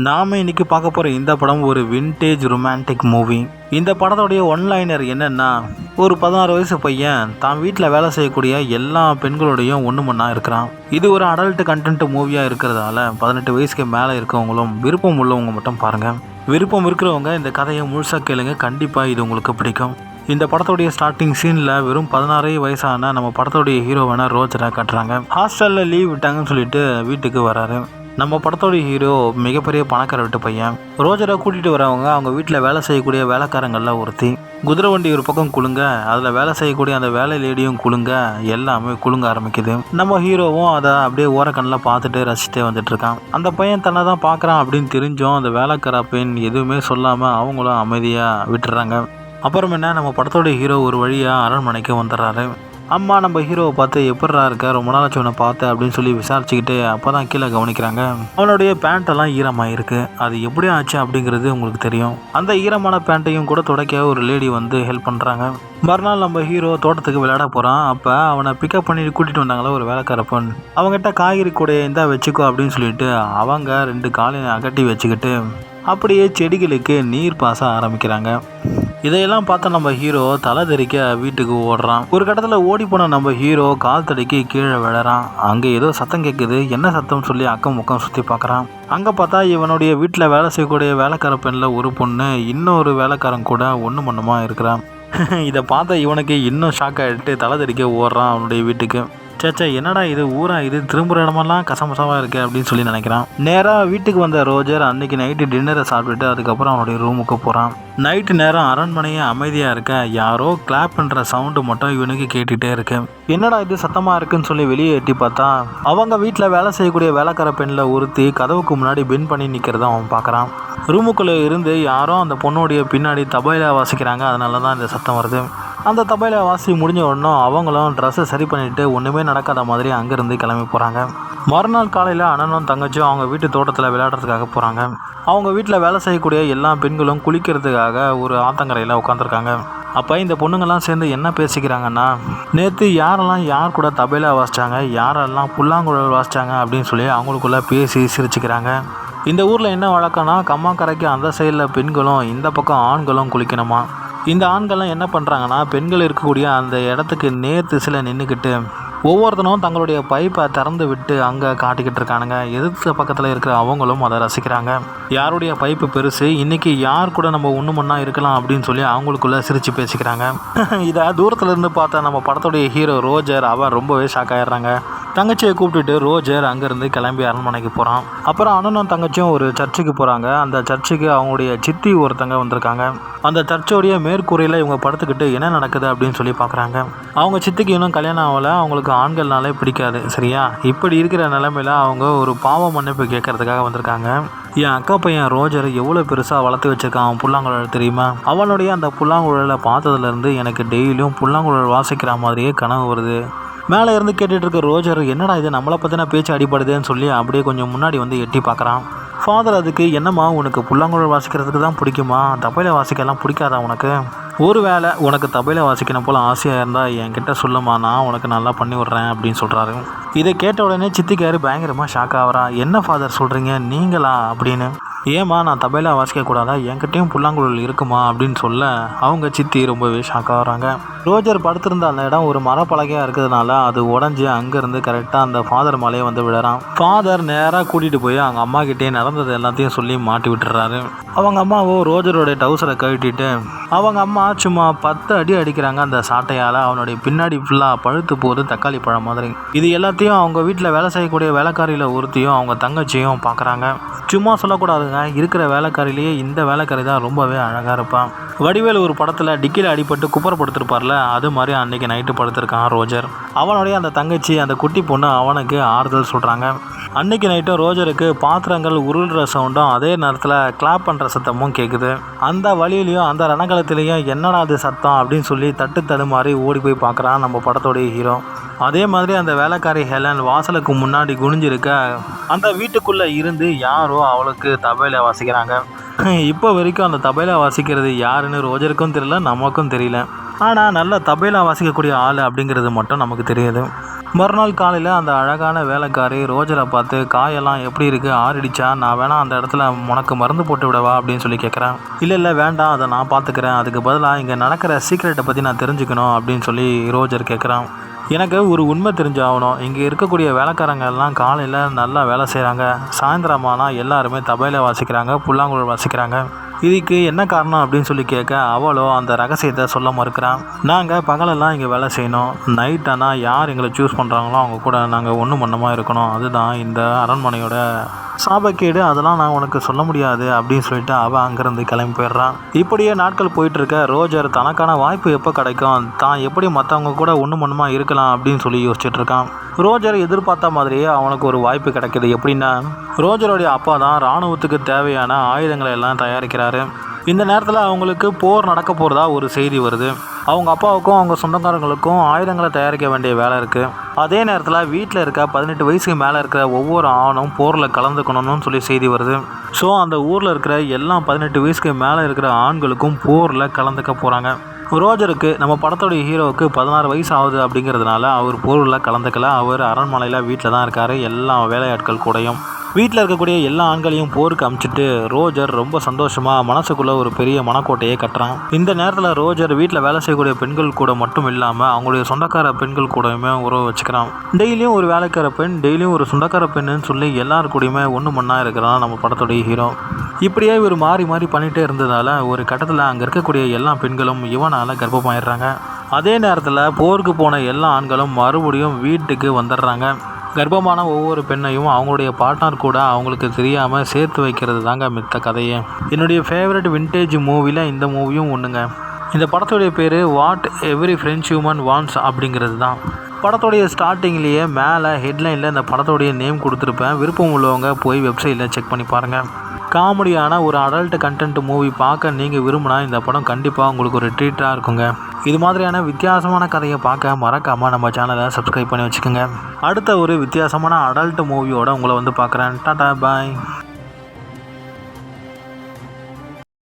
நாம இன்னைக்கு பார்க்க போற இந்த படம் ஒரு விண்டேஜ் ரொமான்டிக் மூவி. இந்த படத்தோடைய ஒன்லைனர் என்னன்னா, ஒரு 16 வயசு பையன் தான் வீட்டில் வேலை செய்யக்கூடிய எல்லா பெண்களோடையும் ஒன்று மண்ணா இருக்கிறான். இது ஒரு அடல்ட் கண்டென்ட் மூவியா இருக்கிறதால 18 வயசுக்கு மேலே இருக்கவங்களும் விருப்பம் உள்ளவங்க மட்டும் பாருங்க. விருப்பம் இருக்கிறவங்க இந்த கதையை முழுசாக கேளுங்க, கண்டிப்பாக இது உங்களுக்கு பிடிக்கும். இந்த படத்தோடைய ஸ்டார்டிங் சீனில் வெறும் 16 வயசான நம்ம படத்தோடைய ஹீரோவான ரோஜரை காட்டுறாங்க. ஹாஸ்டலில் லீவ் விட்டாங்கன்னு சொல்லிட்டு வீட்டுக்கு வராரு. நம்ம படத்தோடைய ஹீரோ மிகப்பெரிய பணக்கார வீட்டு பையன். ரோஜரை கூட்டிகிட்டு வரவங்க அவங்க வீட்டில் வேலை செய்யக்கூடிய வேலைக்காரங்களில் ஒருத்தி. குதிரை வண்டி ஒரு பக்கம் குலுங்க, அதில் வேலை செய்யக்கூடிய அந்த வேலை லேடியும் குலுங்க, எல்லாமே குலுங்க ஆரம்பிக்குது. நம்ம ஹீரோவும் அதை அப்படியே ஓரக்கண்ணில் பார்த்துட்டு ரசிச்சுட்டே வந்துட்டு இருக்கான். அந்த பையன் தன்னை தான் பார்க்குறான் அப்படின்னு தெரிஞ்சும் அந்த வேலைக்கார பெண் எதுவுமே சொல்லாமல் அவங்களும் அமைதியாக விட்டுறாங்க. அப்புறம் என்ன, நம்ம படத்தோடைய ஹீரோ ஒரு வழியாக அரண்மனைக்கு வந்துடுறாரு. அம்மா நம்ம ஹீரோவை பார்த்து எப்படா இருக்க, ரொம்ப நாளாச்சு உன்னை பார்த்து அப்படின்னு சொல்லி விசாரிச்சுக்கிட்டு அப்போ தான் கீழே கவனிக்கிறாங்க. அவனுடைய பேண்ட்டெல்லாம் ஈரமாயிருக்கு. அது எப்படி ஆச்சு அப்படிங்கிறது உங்களுக்கு தெரியும். அந்த ஈரமான பேண்ட்டையும் கூட துடைக்க ஒரு லேடி வந்து ஹெல்ப் பண்ணுறாங்க. மறுநாள் நம்ம ஹீரோ தோட்டத்துக்கு விளையாட போகிறான். அப்போ அவனை பிக்கப் பண்ணி கூட்டிகிட்டு வந்தாங்களா ஒரு வேலைக்கார பொண்ணு. அவங்ககிட்ட காய்கறி கூடைய இந்தா வச்சுக்கோ அப்படின்னு சொல்லிட்டு அவங்க 2 காலையும் அகட்டி வச்சுக்கிட்டு அப்படியே செடிகளுக்கு நீர் பாச ஆரம்பிக்கிறாங்க. இதையெல்லாம் பார்த்த நம்ம ஹீரோ தலை தெறிக்க வீட்டுக்கு ஓடுறான். ஒரு கட்டத்தில் ஓடி போன நம்ம ஹீரோ கால் தடிக்கு கீழே விழறான். அங்கே ஏதோ சத்தம் கேட்குது. என்ன சத்தம் சொல்லி அக்கம் முக்கம் சுற்றி பார்க்குறான். அங்கே பார்த்தா இவனுடைய வீட்டில் வேலை செய்யக்கூடிய வேலைக்கார பெண்ணில் ஒரு பொண்ணு இன்னொரு வேலைக்காரன் கூட ஒன்று மண்ணுமா இருக்கிறான். இதை பார்த்த இவனுக்கு இன்னும் ஷாக் ஆகிட்டு தலை தெறிக்க ஓடுறான் அவனுடைய வீட்டுக்கு. சேச்சா என்னடா இது ஊரா, இது திரும்புகிற இடமெல்லாம் கசமசமாக இருக்கு அப்படின்னு சொல்லி நினைக்கிறான். நேராக வீட்டுக்கு வந்த ரோஜர் அன்னைக்கு நைட்டு டின்னரை சாப்பிட்டுட்டு அதுக்கப்புறம் அவனுடைய ரூமுக்கு போகிறான். நைட்டு நேரம் அரண்மனையே அமைதியாக இருக்க யாரோ கிளாப் பண்ணுற சவுண்டு மட்டும் இவனுக்கு கேட்டுகிட்டே இருக்கு. என்னடா இது சத்தமாக இருக்குன்னு சொல்லி வெளியே எட்டி பார்த்தா அவங்க வீட்டில் வேலை செய்யக்கூடிய வேலைக்கார பெண்ணில் ஒருத்தி கதவுக்கு முன்னாடி பென் பண்ணி நிற்கிறத அவன் பார்க்குறான். ரூமுக்குள்ளே இருந்து யாரோ அந்த பொண்ணுடைய பின்னாடி தபையில வாசிக்கிறாங்க. அதனால தான் இந்த சத்தம் வருது. அந்த தபையில வாசி முடிஞ்ச உடனே அவங்களும் ட்ரெஸ்ஸை சரி பண்ணிவிட்டு ஒன்றுமே நடக்காத மாதிரி அங்கேருந்து கிளம்பி போகிறாங்க. மறுநாள் காலையில் அண்ணனும் தங்கச்சியும் அவங்க வீட்டு தோட்டத்தில் விளையாடுறதுக்காக போகிறாங்க. அவங்க வீட்டில் வேலை செய்யக்கூடிய எல்லா பெண்களும் குளிக்கிறதுக்காக ஒரு ஆத்தங்கரையில் உட்காந்துருக்காங்க. அப்போ இந்த பொண்ணுங்கள்லாம் சேர்ந்து என்ன பேசிக்கிறாங்கன்னா, நேற்று யாரெல்லாம் யார் கூட தபையில வாசித்தாங்க, யாரெல்லாம் புல்லாங்குழல் வாசித்தாங்க அப்படின்னு சொல்லி அவங்களுக்குள்ளே பேசி சிரிச்சுக்கிறாங்க. இந்த ஊரில் என்ன வழக்கம்னா, கம்மாக்கரைக்கு அந்த சைடில் பெண்களும் இந்த பக்கம் ஆண்களும் குளிக்கணுமா. இந்த ஆண்கள்லாம் என்ன பண்ணுறாங்கன்னா, பெண்கள் இருக்கக்கூடிய அந்த இடத்துக்கு நேர் திசையில் நின்றுக்கிட்டு ஒவ்வொருத்தனும் தங்களுடைய பைப்பை திறந்து விட்டு அங்கே காட்டிக்கிட்டு இருக்கானுங்க. எதிர்த்த பக்கத்தில் இருக்கிற அவங்களும் அதை ரசிக்கிறாங்க. யாருடைய பைப்பு பெருசு, இன்றைக்கி யார் கூட நம்ம ஒன்று மண்ணா இருக்கலாம் அப்படின்னு சொல்லி அவங்களுக்குள்ளே சிரித்து பேசிக்கிறாங்க. இதை தூரத்தில் இருந்து பார்த்த நம்ம படத்துடைய ஹீரோ ரோஜர் அவன் ரொம்பவே ஷாக் ஆகிடுறாங்க. தங்கச்சியை கூப்பிட்டுட்டு ரோஜர் அங்கேருந்து கிளம்பி அரண்மனைக்கு போகிறான். அப்புறம் அண்ணனும் தங்கச்சியும் ஒரு சர்ச்சுக்கு போகிறாங்க. அந்த சர்ச்சுக்கு அவங்களுடைய சித்தி ஒருத்தங்க வந்திருக்காங்க. அந்த சர்ச்சோடைய மேற்கூரையில் இவங்க படுத்துக்கிட்டு என்ன நடக்குது அப்படின்னு சொல்லி பார்க்குறாங்க. அவங்க சித்திக்கு இன்னும் கல்யாணம் ஆகலை. அவங்களுக்கு ஆண்கள்னாலே பிடிக்காது. சரியா, இப்படி இருக்கிற நிலைமையில் அவங்க ஒரு பாவ மன்னிப்பு கேட்கறதுக்காக வந்திருக்காங்க. என் அக்கா பையன் ரோஜர் எவ்வளோ பெருசாக வளர்த்து வச்சுருக்கான் அவன் புல்லாங்குழல் தெரியுமா. அவனுடைய அந்த புல்லாங்குழலை பார்த்ததுலேருந்து எனக்கு டெய்லியும் புல்லாங்குழல் வாசிக்கிற மாதிரியே கனவு வருது. மேலே இருந்து கேட்டுட்டு இருக்க ரோஜர் என்னடா இது நம்மளை பற்றின பேச்சு அடிப்படுதுன்னு சொல்லி அப்படியே கொஞ்சம் முன்னாடி வந்து எட்டி பார்க்குறான். ஃபாதர் அதுக்கு என்னம்மா உனக்கு புல்லாங்குழல் வாசிக்கிறதுக்கு தான் பிடிக்குமா, தபையில வாசிக்கலாம் பிடிக்காதா உனக்கு? ஒரு வேளை உனக்கு தபையில வாசிக்கணும் போல் ஆசையாக இருந்தால் என்கிட்ட சொல்லுமா, நான் உனக்கு நல்லா பண்ணி விட்றேன் அப்படின்னு சொல்கிறாரு. இதை கேட்ட உடனே சித்திக்காரு பயங்கரமாக ஷாக் ஆகிறா. என்ன ஃபாதர் சொல்கிறீங்க நீங்களா அப்படின்னு. ஏம்மா நான் தபையில வாசிக்கக்கூடாதா, என்கிட்டையும் புல்லாங்குழல் இருக்குமா அப்படின்னு சொல்ல அவங்க சித்தி ரொம்பவே ஷாக் ஆகிறாங்க. ரோஜர் படுத்திருந்த அந்த இடம் ஒரு மரப்பலகையாக இருக்கிறதுனால அது உடஞ்சி அங்கேருந்து கரெக்டாக அந்த ஃபாதர் மேலேயே வந்து விடுறான். ஃபாதர் நேராக கூட்டிகிட்டு போய் அவங்க அம்மா கிட்டே நடந்தது எல்லாத்தையும் சொல்லி மாட்டி விட்டுறாரு. அவங்க அம்மாவோ ரோஜரோடைய டவுசரை கழட்டிட்டு அவங்க அம்மா சும்மா 10 அடி அடிக்கிறாங்க அந்த சாட்டையால். அவனுடைய பின்னாடி ஃபுல்லாக பழுத்து போகுது தக்காளி பழம் மாதிரி. இது எல்லாத்தையும் அவங்க வீட்டில் வேலை செய்யக்கூடிய வேலைக்காரியில் ஒருத்தையும் அவங்க தங்கச்சியும் பார்க்குறாங்க. சும்மா சொல்லக்கூடாதுங்க, இருக்கிற வேலைக்காரிலேயே இந்த வேலைக்காரி தான் ரொம்பவே அழகாக இருப்பான். வடிவேல் ஒரு படத்தில் டிக்கியில் அடிபட்டு குப்பரப்படுத்திருப்பார்ல, அது மாதிரி அன்றைக்கி நைட்டு படுத்திருக்கான் ரோஜர். அவனுடைய அந்த தங்கச்சி அந்த குட்டி பொண்ணு அவனுக்கு ஆறுதல் சொல்கிறாங்க. அன்றைக்கி நைட்டும் ரோஜருக்கு பாத்திரங்கள் உருள்ற சவுண்டும் அதே நேரத்தில் கிளாப் பண்ணுற சத்தமும் கேட்குது. அந்த வழியிலையும் அந்த ரணகலத்திலையும் என்னடா அது சத்தம் அப்படின்னு சொல்லி தட்டு தடுமாறி ஓடி போய் பார்க்குறான் நம்ம படத்தோடைய ஹீரோ. அதே மாதிரி அந்த வேலைக்காரி ஹெலன் வாசலுக்கு முன்னாடி குனிஞ்சிருக்க அந்த வீட்டுக்குள்ளே இருந்து யாரோ அவளுக்கு தபையில வாசிக்கிறாங்க. இப்போ வரைக்கும் அந்த தபையில வாசிக்கிறது யாருன்னு ரோஜருக்கும் தெரியல, நமக்கும் தெரியல. ஆனால் நல்ல தபையில வாசிக்கக்கூடிய ஆள் அப்படிங்கிறது மட்டும் நமக்கு தெரியுது. மறுநாள் காலையில் அந்த அழகான வேலைக்காரி ரோஜரை பார்த்து, காயெல்லாம் எப்படி இருக்குது, ஆறிடுச்சா, நான் வேணா அந்த இடத்துல உனக்கு மருந்து போட்டு விடவா அப்படின்னு சொல்லி கேட்குறேன். இல்லை வேண்டாம், அதை நான் பார்த்துக்கிறேன், அதுக்கு பதிலாக இங்கே நடக்கிற சீக்ரெட்டை பற்றி நான் தெரிஞ்சுக்கணும் அப்படின்னு சொல்லி ரோஜர் கேட்குறான். எனக்கு ஒரு உண்மை தெரிஞ்சாகணும். இங்கே இருக்கக்கூடிய வேலைக்காரங்க எல்லாம் காலையில் நல்லா வேலை செய்கிறாங்க, சாயந்தரமானால் எல்லாருமே தபையில் வாசிக்கிறாங்க, புல்லாங்குழல் வாசிக்கிறாங்க. இதுக்கு என்ன காரணம் அப்படின்னு சொல்லி கேட்க அவளோ அந்த ரகசியத்தை சொல்ல மறுக்கிறான். நாங்கள் பகலெல்லாம் இங்கே வேலை செய்யணும், நைட் ஆனால் யார் எங்களை சூஸ் பண்ணுறாங்களோ அவங்க கூட நாங்கள் ஒன்று மன்னமாக இருக்கணும், அதுதான் இந்த அரண்மனையோட சாபக்கேடு, அதெல்லாம் நான் உனக்கு சொல்ல முடியாது அப்படின்னு சொல்லிட்டு அவள் அங்கேருந்து கிளம்பி போயிடுறான். இப்படியே நாட்கள் போயிட்டுருக்க ரோஜர் தனக்கான வாய்ப்பு எப்போ கிடைக்கும், தான் எப்படி மற்றவங்க கூட ஒன்று மன்னமாக இருக்கலாம் அப்படின்னு சொல்லி யோசிச்சுட்டு இருக்கான். ரோஜர் எதிர்பார்த்த மாதிரியே அவனுக்கு ஒரு வாய்ப்பு கிடைக்கிது. எப்படின்னா, ரோஜருடைய அப்பா தான் இராணுவத்துக்கு தேவையான ஆயுதங்களை எல்லாம் தயாரிக்கிறாரு. இந்த நேரத்தில் அவங்களுக்கு போர் நடக்க போகிறதா ஒரு செய்தி வருது. அவங்க அப்பாவுக்கும் அவங்க சொந்தக்காரங்களுக்கும் ஆயுதங்களை தயாரிக்க வேண்டிய வேலை இருக்குது. அதே நேரத்தில் வீட்டில் இருக்க 18 வயசுக்கு மேலே இருக்கிற ஒவ்வொரு ஆணும் போரில் கலந்துக்கணும்னு சொல்லி செய்தி வருது. ஸோ அந்த ஊரில் இருக்கிற எல்லா 18 வயசுக்கு மேலே இருக்கிற ஆண்களுக்கும் போரில் கலந்துக்க போகிறாங்க. ரோஜருக்கு, நம்ம படத்தோடைய ஹீரோவுக்கு 16 வயசு ஆகுது அப்படிங்கிறதுனால அவர் போரில் கலந்துக்கல. அவர் அரண்மனையில் வீட்டில் தான் இருக்கார், எல்லா வேலையாட்கள் கூடயும். வீட்டில் இருக்கக்கூடிய எல்லா ஆண்களையும் போருக்கு அமுச்சிட்டு ரோஜர் ரொம்ப சந்தோஷமாக மனசுக்குள்ளே ஒரு பெரிய மனக்கோட்டையை கட்டுறான். இந்த நேரத்தில் ரோஜர் வீட்டில் வேலை செய்யக்கூடிய பெண்கள் கூட மட்டும் இல்லாமல் அவங்களுடைய சொந்தக்கார பெண்கள் கூடயுமே உறவு வச்சுக்கிறான். டெய்லியும் ஒரு வேலைக்கார பெண், டெய்லியும் ஒரு சொந்தக்கார பெண்ணுன்னு சொல்லி எல்லாரு கூடயுமே ஒன்று மண்ணாக இருக்கிறான் நம்ம படத்தோடைய ஹீரோ. இப்படியே இவர் மாறி மாறி பண்ணிகிட்டே இருந்ததால் ஒரு கட்டத்தில் அங்கே இருக்கக்கூடிய எல்லா பெண்களும் இவனால் கர்ப்பமாயிடுறாங்க. அதே நேரத்தில் போருக்கு போன எல்லா ஆண்களும் மறுபடியும் வீட்டுக்கு வந்துடுறாங்க. கர்ப்பமான ஒவ்வொரு பெண்ணையும் அவங்களுடைய பார்ட்னர் கூட அவங்களுக்கு தெரியாமல் சேர்த்து வைக்கிறது தாங்க மித்த கதையே. என்னுடைய ஃபேவரட் விண்டேஜ் மூவியில் இந்த மூவியும் ஒன்றுங்க. இந்த படத்துடைய பேர் what every French human wants அப்படிங்கிறது தான். படத்துடைய ஸ்டார்டிங்லேயே மேலே ஹெட்லைனில் இந்த படத்துடைய நேம் கொடுத்துருப்பேன். விருப்பம் உள்ளவங்க போய் வெப்சைட்டில் செக் பண்ணி பாருங்கள். காமெடியான ஒரு அடல்ட் கண்டென்ட் மூவி பார்க்க நீங்கள் விரும்பினா இந்த படம் கண்டிப்பாக உங்களுக்கு ஒரு ட்ரீட்டாக இருக்குங்க. இது மாதிரியான வித்தியாசமான கதையை பார்க்க மறக்காமல் நம்ம சேனலை சப்ஸ்கிரைப் பண்ணி வச்சுக்கோங்க. அடுத்த ஒரு வித்தியாசமான அடல்ட் மூவியோட உங்களை வந்து பார்க்குறேன். டாடா பாய்.